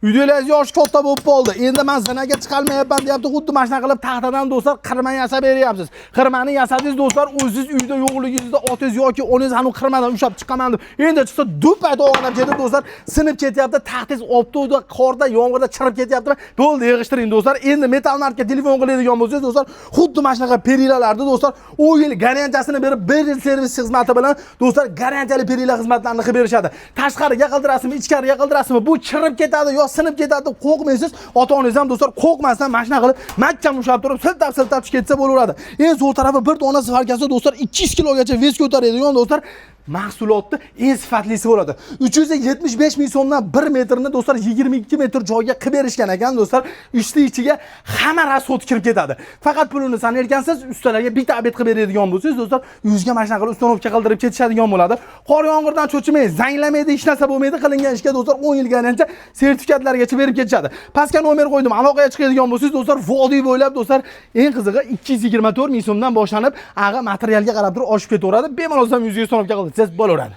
Videolar yosh katta bo'lib qoldi. Endi men zinaga chiqolmayapman deyapti. Xuddi mana shunaqa qilib taxtadan do'stlar qirma yasab beryapsiz. Qirmani yasadingiz do'stlar, o'zingiz uyda yo'qligingizda otangiz yoki onangiz anu qirmadan ushlab chiqaman deb. Endi chiqsa do'payda o'g'anab ketib do'stlar, sinib ketyapti. Taxtingiz obto'da, qorda, yomg'irda chirib ketyapti. Bo'ldi, yig'ishtiring do'stlar. Endi metal marka telefon qiladigan bo'lsangiz do'stlar, xuddi mana shunaqa perilalarni do'stlar, 10 yil garantiyasini berib, 1 yil servis xizmati bilan do'stlar garantiyali perila xizmatlarini qilib berishadi. Tashqariga qildirasizmi, ichkariga qildirasizmi, bu chirib ketadi yo sinib ketadi, qo'rqmaysiz. Ota-onangiz ham do'stlar qo'rqmasdan mashina qilib mahkam ushlab turib, siltab ketsa bo'laveradi. Eng zo'r tarafi bir dona sifarkasi do'stlar 200 kilogacha ves ko'taradigan do'stlar mahsulotni eng sifatlisi bo'ladi. 375 ming so'mdan 1 metrni do'stlar 22 metr joyga qilib berishgan ekan do'stlar. Ichiga hamma rasxod kirib ketadi. Faqat pulini sanayotgansiz, ustalarga bitta abet qilib beradigan bo'lsangiz do'stlar, yuzga mashina qilib ustonovka qildirib ketishadigan bo'ladi. Qor yomg'irdan cho'chimay, zanglamaydi, hech narsa bo'lmaydi. Qilingan ishga do'stlar 10 yil garantiya sertifikatlargacha berib ketishadi. Pastga nomer qo'ydim. Aloqaga chiqadigan bo'lsangiz do'stlar, vodiy bo'ylab do'stlar eng qizig'i 224 ming so'mdan boshlanib, ag'a materialga qarab turib oshib ketaveradi. Bemalol ham yuzga ustonovka qilib siz bo'laveradi.